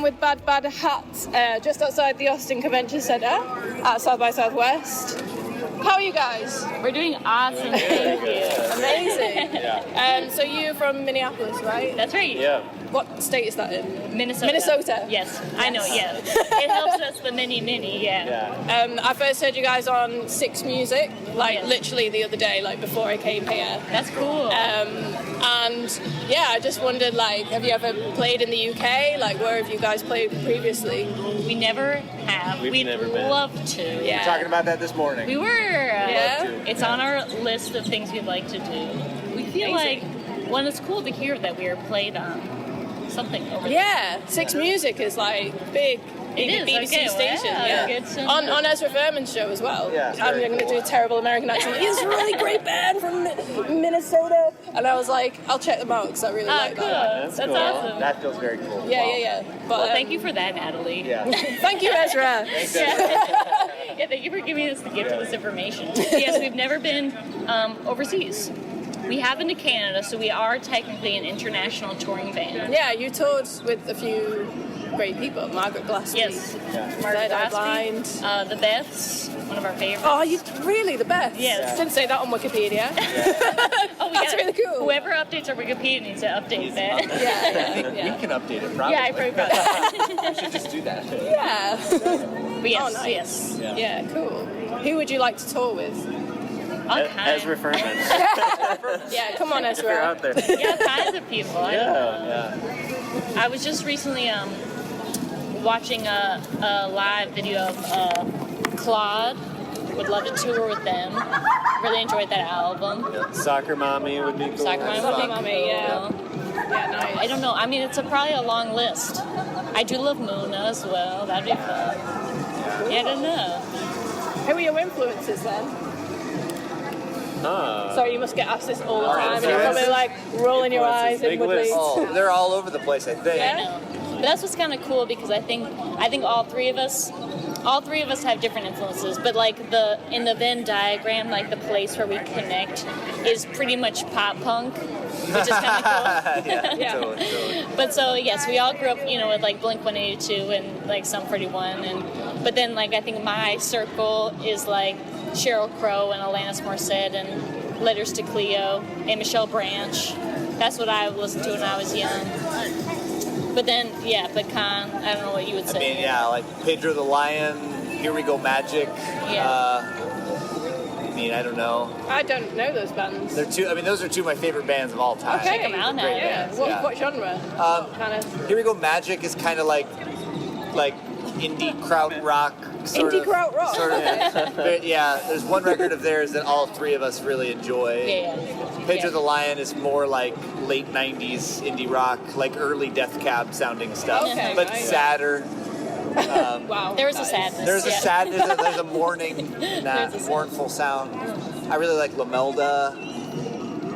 I'm with Bad Bad Hat, just outside the Austin Convention Center at South by Southwest. How are you guys? We're doing awesome. Thank you. Amazing. Yeah. So you're from Minneapolis, right? That's right. Yeah. What state is that in? Minnesota. Yes, I know, yeah. It helps us the mini, yeah. I first heard you guys on Six Music, Yes. literally the other day, before I came here. That's cool. And yeah, I just wondered, have you ever played in the UK? Where have you guys played previously? We never have. We've We'd never been. love to. Yeah. We're talking about that this morning. We were. Yeah? It's on our list of things we'd like to do. We feel it's cool to hear that we are played on something over there. Yeah, Six Music is big. It is, BBC okay, station, wow, yeah. good to On know. Ezra Furman's show as well. Yeah, I'm very going to cool. do a terrible American accent. He's a really great band from Minnesota. And I was like, I'll check them out because I really like cool. that. That's cool. awesome. That feels very cool. Yeah. But, Well, thank you for that, Natalie. Yeah. Thank you, Ezra. Yeah, thank you for giving us the gift of this information. Yes, we've never been overseas. We have been to Canada, so we are technically an international touring band. Yeah, you toured with a few great people. Margaret Glaspie. Yes. Margaret Glaspie, Blind. The Beths, one of our favorites. Oh, you really the best. Yes. Didn't say that on Wikipedia. That's really cool. Whoever updates our Wikipedia needs to update that. Yeah. We can update it, probably. Yeah, I forgot. We should just do that. Yeah. But yes, Oh, nice. yes. Yeah, cool. Who would you like to tour with? All kinds. Ezra Furman. Yeah, come on, If you're Ezra. out there. Yeah, all kinds of people. I don't know. Yeah. I was just recently watching a live video of Claude. Would love to tour with them. Really enjoyed that album. Soccer Mommy would be cool. Soccer Mommy, yeah. Yeah, nice. I don't know. I mean, it's probably a long list. I do love Muna as well. That'd be fun. Yeah, I don't know. Who are your influences then? Huh. Sorry, you must get asked this all the Our time, and you're probably influences? rolling your eyes Influences, big inwardly. list. Oh, they're all over the place, I think. Yeah? I know. But that's what's kind of cool because I think all three of us have different influences. But in the Venn diagram, the place where we connect is pretty much pop punk, which is kind of cool. Yeah. Totally. But so yes, we all grew up, with Blink 182 and Sum 41, but then I think my circle is Sheryl Crow and Alanis Morissette and Letters to Cleo and Michelle Branch. That's what I listened to when I was young. But then Pecan, I don't know what you would say. Pedro the Lion, Here We Go Magic. Yeah. I don't know. I don't know those bands. Those are two of my favorite bands of all time. Okay. Check 'em out now. Great Yeah. bands, What genre? Kind of Here We Go Magic is kind of like indie krautrock. indie krautrock. Sort of. But there's one record of theirs that all three of us really enjoy. Yeah. Pedro the Lion is more late 90s indie rock, early Death Cab sounding stuff, Okay, but nice. sadder. Wow. There was a nice. sadness. There's a yeah. sadness, there's a mourning in that, There's a mournful sound. I really like Lamelda,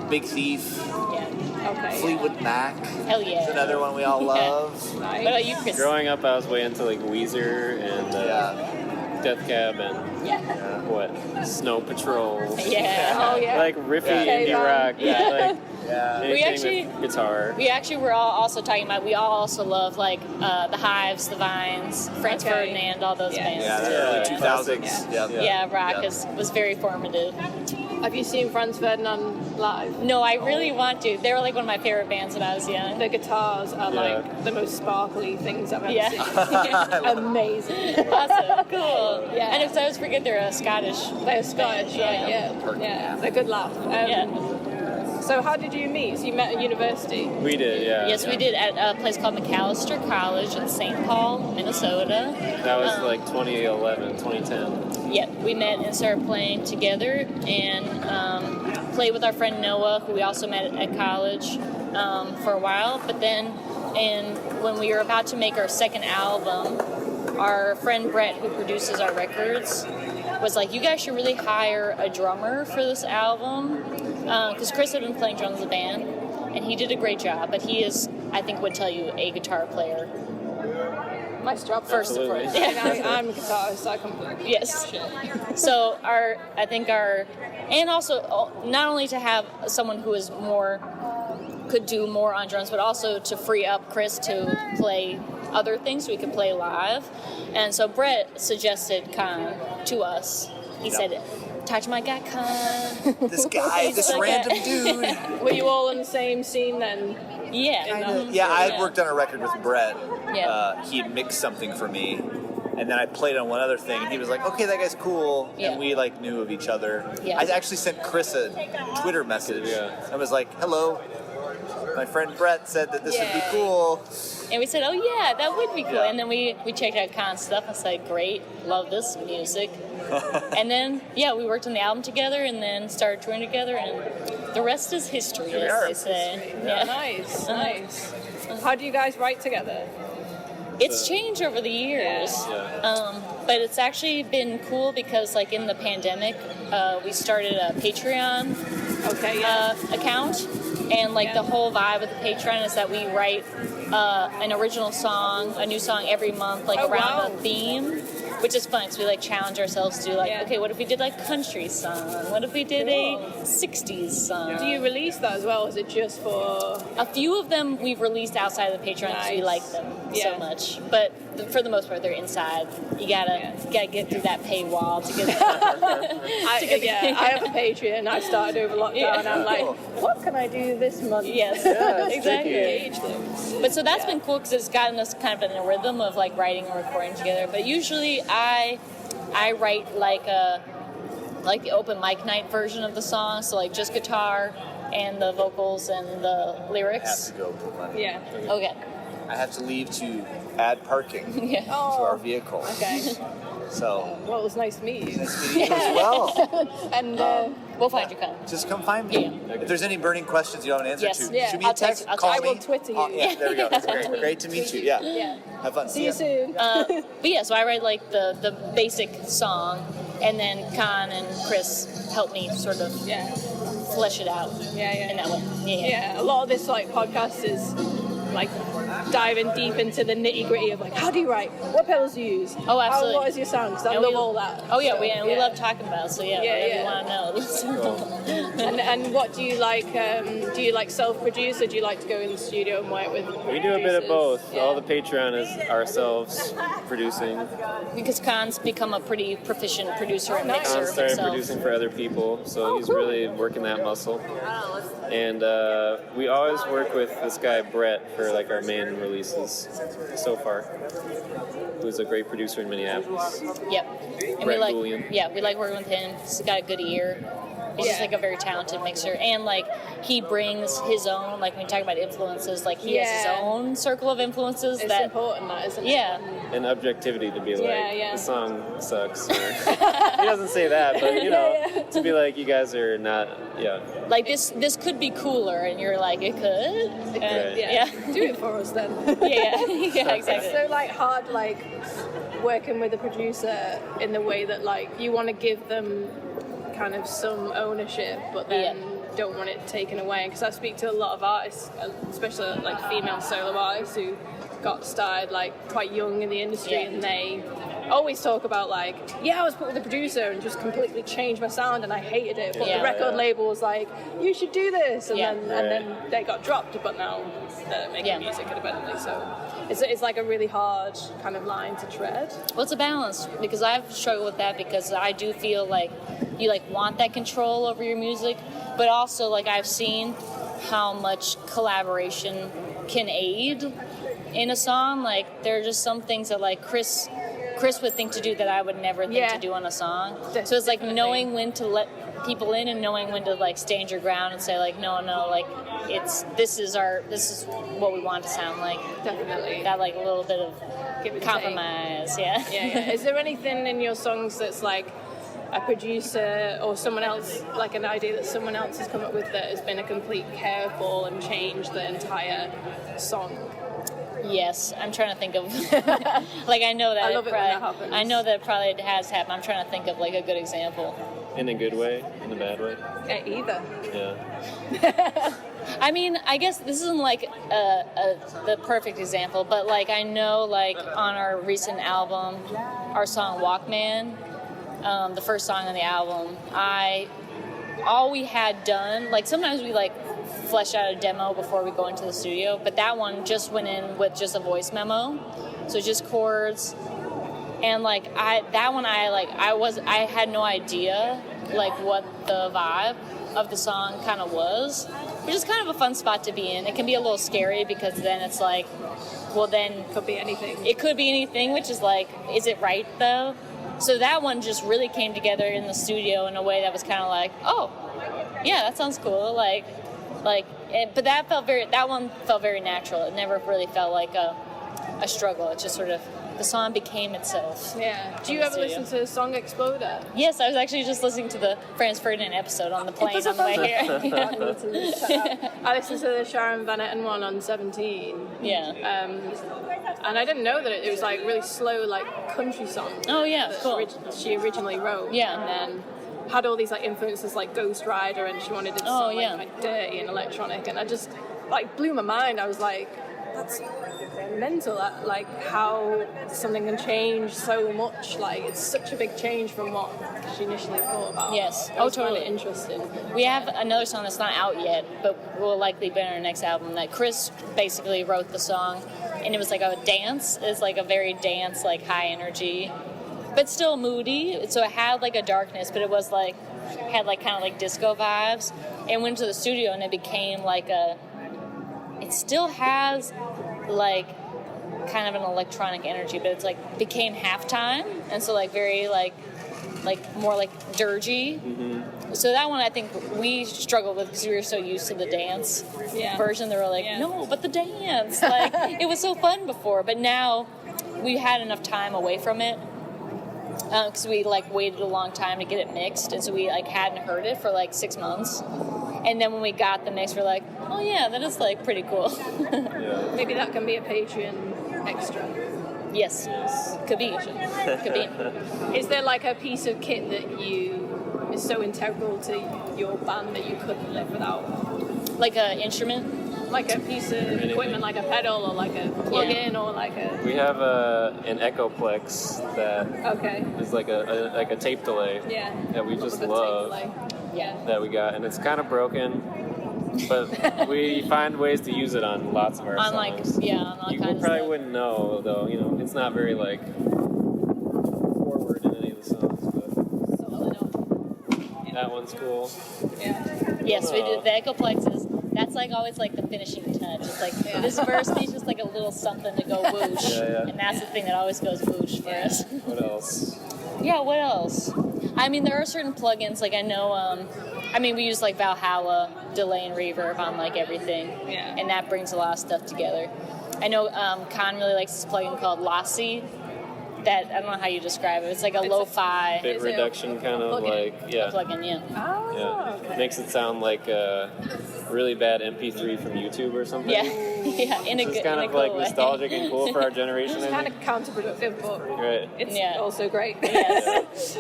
Big Thief, Yeah. Okay. Fleetwood Mac. Hell yeah. Is another one we all Yeah. love. Nice. What about you, Chris? Growing up, I was way into Weezer and Death Cab and Yeah. Snow Patrol. Yeah. Oh yeah. Riffy Okay, indie rock. Yeah. Anything with guitar. We actually were all also talking about. We all also love the Hives, the Vines, Franz Okay. Ferdinand, all those Yeah. bands. Yeah, too. the early Yeah. 2000s. Yeah, rock Yeah. was very formative. Have you seen Franz Ferdinand live? No, I really want to. They were one of my favorite bands when I was young. The guitars are Yeah. the most sparkly things I've ever Yeah. seen. Amazing. Awesome, cool. Yeah. And if I always forget they're Scottish. They're Scottish, right? Yeah. Yeah. They're good laugh. Yeah. So how did you meet? So you met at university? We did, yeah. Yes, we did at a place called McAllister College in St. Paul, Minnesota. That was 2011, 2010. Yeah, we met and started playing together and played with our friend Noah, who we also met at college for a while. But then when we were about to make our second album, our friend Brett, who produces our records, was like, you guys should really hire a drummer for this album. Because Chris had been playing drums in the band, and he did a great job, but he is, I think, would tell you, a guitar player. Nice job. First of all. Yeah. I'm a guitarist, so I can play. Yes. So and also not only to have someone who is could do more on drums, but also to free up Chris to play other things we could play live. And so Brett suggested Con to us. He said, talk to my guy Con. This guy, this random dude. Were you all in the same scene then? Yeah. Yeah, I had worked on a record with Brett. Yeah. He had mixed something for me, and then I played on one other thing, and he was like, okay, that guy's cool, and we like knew of each other. Yeah. I actually sent Chris a Twitter message. I was like, hello, my friend Brett said that this would be cool. And we said, oh yeah, that would be cool. And then we checked out Con's stuff and said, great, love this music. And then, we worked on the album together and then started touring together, and the rest is history, as they say. Yeah. Nice. How do you guys write together? It's changed over the years, but it's actually been cool because, like, in the pandemic, we started a Patreon account, and like the whole vibe of the Patreon is that we write an original song, a new song every month, like around a theme. Which is fun because we like challenge ourselves to like, okay, what if we did like country song? What if we did a 60s song? Do you release that as well? Or is it just for... A few of them we've released outside of the Patreon because we like them so much. But for the most part, they're inside. You gotta get through that paywall to get I have a Patreon. I started over lockdown and I'm like, what can I do this month? Yes, exactly. But so that's been cool because it's gotten us kind of in a rhythm of like writing and recording together. But usually I write like the open mic night version of the song, so like just guitar and the vocals and the lyrics. I have to go put money. Yeah. Okay. I have to leave to add parking to our vehicle. Okay. So. Well, it was nice to meet you. Nice to meet you as well. And we'll find you, Con. Just come find me. If there's any burning questions you don't have an answer to, shoot me a text, call me. I will Twitter you. There we go. That's great. Great to meet you. Yeah. Have fun. See you soon. But yeah, so I write like the basic song, and then Con and Chris help me sort of flesh it out. In that way. Yeah. A lot of this like podcast is like diving deep into the nitty gritty of like, how do you write? What pedals do you use? Oh, absolutely. What is your sound? Because I love all that. Oh yeah, we love talking about it, so whatever you want to know. And what do you like? Do you like self-produce, or do you like to go in the studio and work with? We do a bit of both. Yeah. All the Patreon is ourselves producing. Because Con's become a pretty proficient producer and mixer Con started himself. producing for other people, so he's really working that muscle. And we always work with this guy Brett for like our main releases so far, who's a great producer in Minneapolis. Yep. And Brett we like Julian. we like working with him. He's got a good ear. He's just like a very talented mixer, and like he brings his own, like when you talk about influences, like he has his own circle of influences. It's important, that isn't it? Yeah. And objectivity to be like, the song sucks. Or, he doesn't say that, but you know, to be like, you guys are not, Like this could be cooler, and you're like, it could. Right. Do it for us then. Yeah, exactly. It's so like hard, like working with a producer in the way that like you want to give them kind of some ownership, but then don't want it taken away. Because I speak to a lot of artists, especially like female solo artists who got started like quite young in the industry, and they always talk about like, I was put with a producer and just completely changed my sound and I hated it, but the record label was like, you should do this, and then they got dropped, but now they're making music independently. So it's like a really hard kind of line to tread. Well, it's a balance, because I've struggled with that, because I do feel like you like want that control over your music, but also like I've seen how much collaboration can aid in a song. Like there are just some things that like Chris would think to do that I would never think to do on a song. So it's like knowing when to let people in and knowing when to like stand your ground and say like, no, like this is what we want to sound like. Definitely. Got like a little bit of compromise. Yeah. Is there anything in your songs that's like a producer or someone else, like an idea that someone else has come up with that has been a complete curveball and changed the entire song? Yes, I'm trying to think of like I know that I know that probably has happened. I'm trying to think of like a good example. In a good way, in a bad way? Either. Yeah. I mean, I guess this isn't like the perfect example, but like I know like on our recent album, our song Walkman, the first song on the album, all we had done, like sometimes we like flesh out a demo before we go into the studio. But that one just went in with just a voice memo, so just chords. And like I had no idea like what the vibe of the song kind of was, which is kind of a fun spot to be in. It can be a little scary because then it's like, well, then Could be anything. it could be anything, which is like, is it right though? So that one just really came together in the studio in a way that was kind of like, oh, yeah, that sounds cool. But that one felt very natural. It never really felt like a struggle. It just sort of, the song became itself. Yeah. Do you ever listen to SongExploder? Yes, I was actually just listening to the Franz Ferdinand episode on the plane on the way here. I listened to the Sharon Van Etten one on 17. Yeah. And I didn't know that it was like really slow, like country song. Oh yeah, that cool. She originally wrote. Yeah. And then had all these like influences like Ghost Rider, and she wanted it to sound like dirty and electronic, and I just like blew my mind. I was like, that's mental, like how something can change so much. Like it's such a big change from what she initially thought about. Yes. I was totally interesting. We have another song that's not out yet, but will likely be on our next album, that Chris basically wrote the song, and it was like a dance. It's like a very dance, like high energy, but still moody. So it had like a darkness, but it was like, had like kind of like disco vibes, and went to the studio and it became like it still has like kind of an electronic energy, but it's like became halftime, and so like very like more like dirgy. Mm-hmm. So that one I think we struggled with because we were so used to the dance version. They were like, no, but the dance, like it was so fun before, but now we had enough time away from it because we like waited a long time to get it mixed, and so we like hadn't heard it for like 6 months. And then when we got the mix, we're like, oh yeah, that is like pretty cool. Maybe that can be a Patreon extra. Yes, could be. Could be. Is there like a piece of kit that is so integral to your band that you couldn't live without? Like an instrument? Like a piece of equipment, like a pedal or like a plug-in or like a... We have an Echoplex that is like a tape delay that we just love. That we got, and it's kind of broken, but we find ways to use it on lots of our songs. On all kinds of stuff. You probably wouldn't know, though. You know, it's not very like forward in any of the songs, but that one's cool. Yeah. Yes, we did the Echoplex. That's like always like the finishing touch. It's like this verse needs just like a little something to go whoosh, and that's the thing that always goes whoosh for us. What else? Yeah, what else? I mean, there are certain plugins, like I know, we use like Valhalla, delay and reverb on like everything, and that brings a lot of stuff together. I know Con really likes this plugin called Lassie, that, I don't know how you describe it, it's like a lo-fi... Bit reduction kind of like, plugin, Okay. Makes it sound like a really bad MP3 from YouTube or something. Yeah, in a good way. It's kind of like nostalgic and cool for our generation. It's kind of counterproductive, but it's also great. Yes.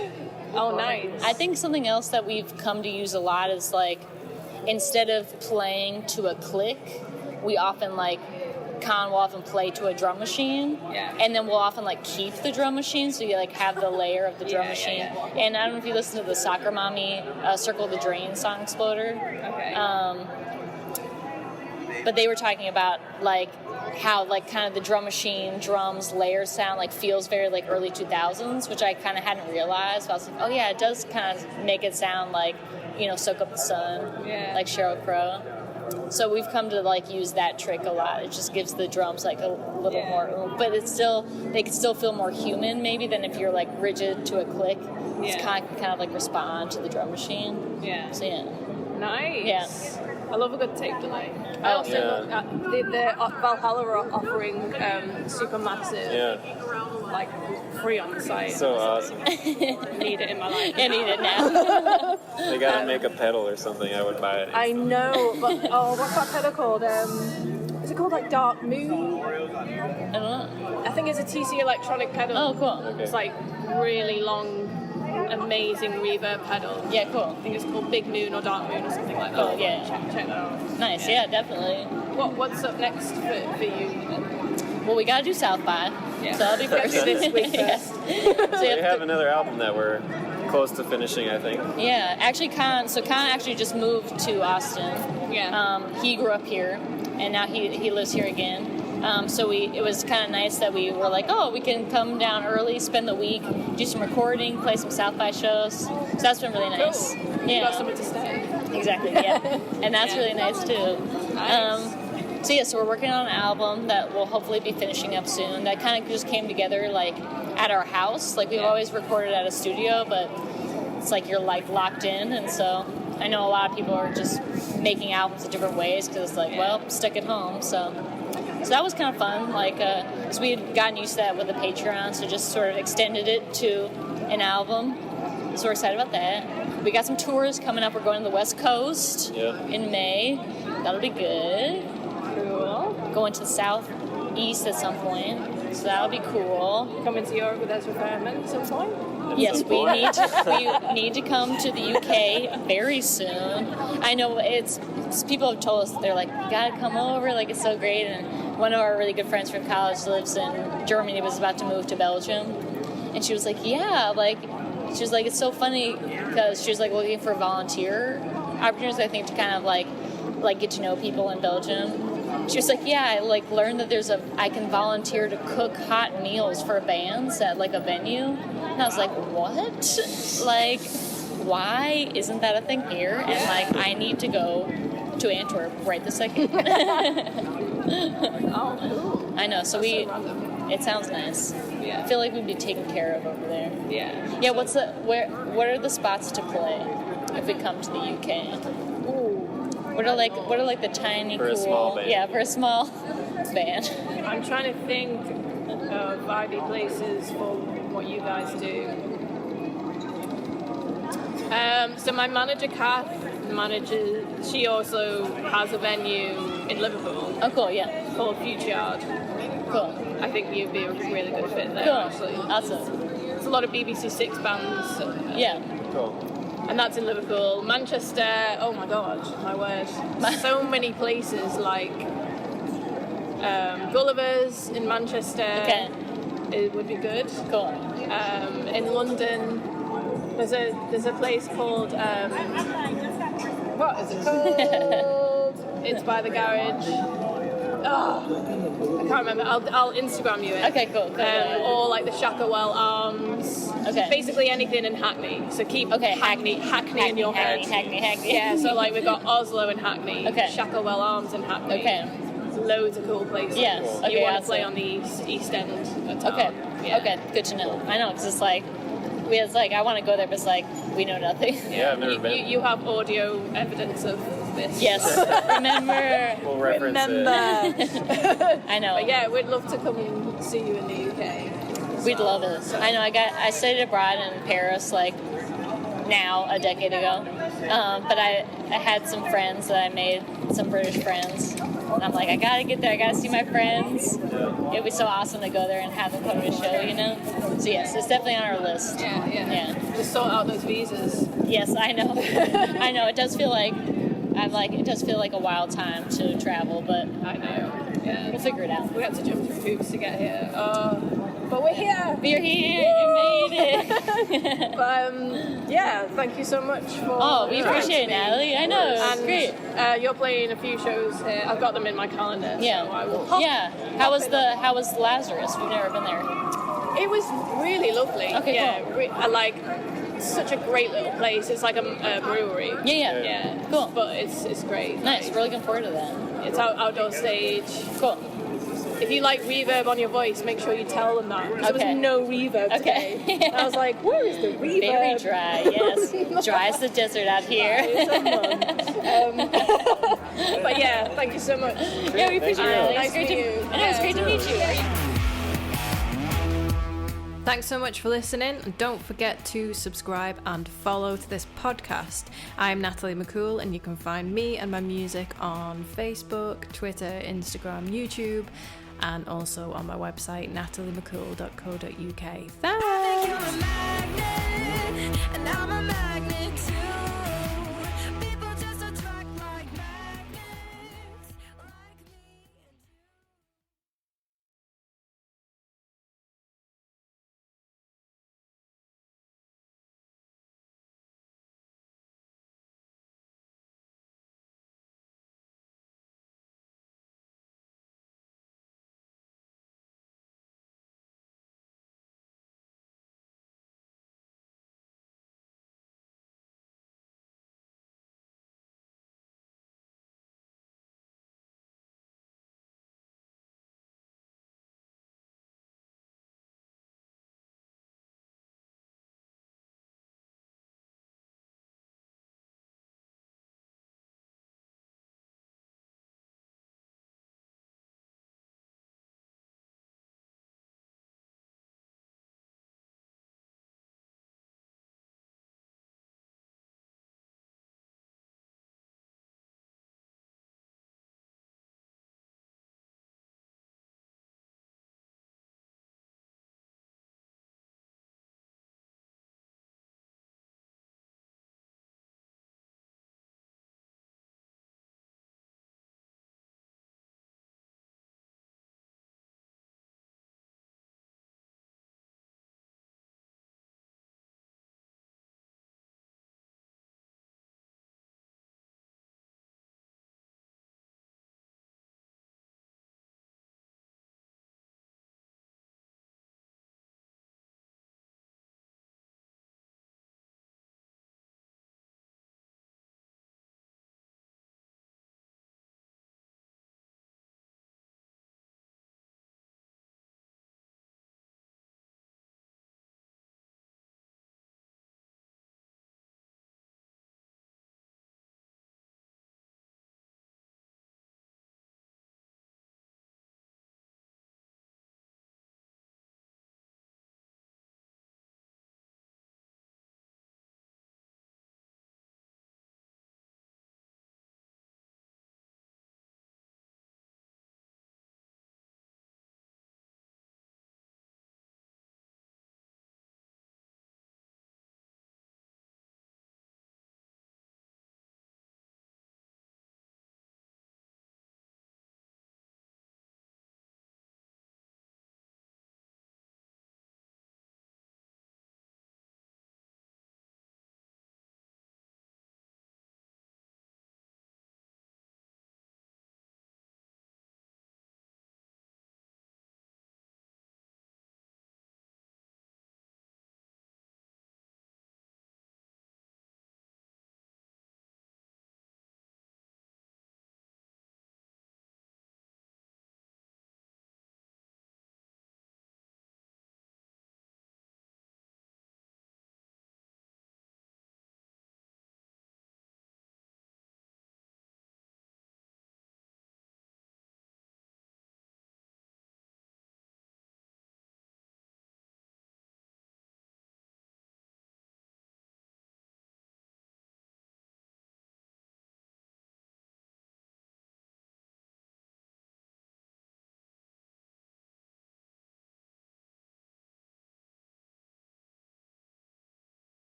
Oh, nice. I think something else that we've come to use a lot is like, instead of playing to a click, we often like, Con will often play to a drum machine, and then we'll often like keep the drum machine, so you like have the layer of the drum machine. And I don't know if you listen to the Soccer Mommy Circle the Drain SongExploder. But they were talking about like how like kind of the drum machine drums layer sound like feels very like early 2000s, which I kind of hadn't realized. But I was like, oh yeah, it does kind of make it sound like, you know, Soak Up the Sun, like Sheryl Crow. So we've come to like use that trick a lot. It just gives the drums like a little more, but it's still, they can still feel more human maybe than if you're like rigid to a click. It's kind of like respond to the drum machine. So Nice. Yeah. I love a good tape delay. I also the Valhalla are offering Supermassive like free on the site. So awesome. Need it in my life. I need it now. They gotta make a pedal or something. I would buy it. I know, but what's that pedal called? Is it called like Dark Moon? I don't know. I think it's a TC electronic pedal. Oh, cool. Okay. It's like really long, amazing reverb pedal. Yeah, cool. I think it's called Big Moon or Dark Moon or something like that. Oh, yeah. Check that out. Nice, yeah, definitely. What's up next for you? Well, we gotta do South by, so I'll be first. This week first. So We have another album that we're close to finishing, I think. Yeah, actually, Khan actually just moved to Austin. Yeah. He grew up here, and now he lives here again. So it was kind of nice that we were like, oh, we can come down early, spend the week, do some recording, play some South by shows. So that's been really nice. Cool. Yeah. You got somewhere to stay. Exactly, yeah. And that's really nice too. Nice. So we're working on an album that will hopefully be finishing up soon. That kind of just came together like at our house. Like we've always recorded at a studio, but it's like you're like locked in. And so I know a lot of people are just making albums in different ways because it's like, well, stuck at home. So that was kind of fun. Like, because we had gotten used to that with the Patreon, so just sort of extended it to an album. So we're excited about that. We got some tours coming up. We're going to the West Coast in May. That'll be good. Cool. Going to the Southeast at some point. So that'll be cool. Coming to Europe with Ezra Fairman at some point? Yes, we need to come to the UK very soon. I know people have told us, they're like, you gotta come over, like it's so great. And one of our really good friends from college lives in Germany, was about to move to Belgium. And she was like, yeah, like, she was like, it's so funny because she was like looking for volunteer opportunities, I think, to kind of like get to know people in Belgium. She was like, yeah, I like learned that I can volunteer to cook hot meals for bands at like a venue. And I was like, what? Like, why isn't that a thing here? And like, I need to go to Antwerp right this second. Oh, cool. I know. So it sounds nice. Yeah. I feel like we'd be taken care of over there. Yeah. Yeah. What are the spots to play if we come to the UK? What are like the tiny for cool? A small band. Yeah, for a small band. I'm trying to think of vibey places for what you guys do. So my manager, Kath, she also has a venue in Liverpool. Oh, cool. Yeah. Called Future Yard. Cool. I think you'd be a really good fit there. Cool. Actually. Awesome. It's a lot of BBC Six bands. Yeah. Cool. And that's in Liverpool. Manchester, oh my god, my word. So many places like Gulliver's in Manchester. Okay. It would be good. Cool. In London, there's a place called what is it called? It's by the garage. Oh, I can't remember. I'll Instagram you it. Okay, cool. Or like the Shacklewell Arms. Okay. Basically anything in Hackney. So keep Hackney in your head. Hackney. Yeah, so like we've got Oslo and Hackney. Okay. Shacklewell Arms and Hackney. Okay. Loads of cool places. Yeah. You Okay, want to awesome. play on the east end of town. Okay. Yeah. Okay. Good to know. I know, because it's like, I want to go there, but it's like, we know nothing. Yeah, I've never been. You have audio evidence of this. Yes. Remember. We'll reference it. I know. But yeah, we'd love to come and see you in the UK. We'd love it. I know. I studied abroad in Paris, like now a decade ago. But I had some friends that I made, some British friends. And I'm like, I gotta get there. I gotta see my friends. It'd be so awesome to go there and have them come to a show, you know? So yes, it's definitely on our list. Yeah. Just sort out those visas. Yes, I know. I know. It does feel like a wild time to travel, but I know. Yeah. we'll figure it out. We had to jump through hoops to get here. But we're here. We're here. You made it. But yeah, thank you so much for. Oh, we appreciate it, Natalie. I know. It's great. You're playing a few shows here. I've got them in my calendar. Yeah. So I will How was Lazarus? We've never been there. It was really lovely. Okay, yeah, cool. I like such a great little place. It's like a brewery. Yeah. Yeah. Cool. But it's great. Nice. We're looking forward to that. It's outdoor stage. Cool. If you like reverb on your voice, make sure you tell them that. There was no reverb today. Okay. I was like, where is the reverb? Very dry, yes. Dry as the desert out here. But yeah, thank you so much. Yeah, we appreciate it. Nice to meet you. It's great to meet you. Thanks so much for listening, and don't forget to subscribe and follow to this podcast. I'm Natalie McCool, and you can find me and my music on Facebook, Twitter, Instagram, YouTube, and also on my website, nataliemccool.co.uk. Thanks! I think you're a magnet, and I'm a magnet too.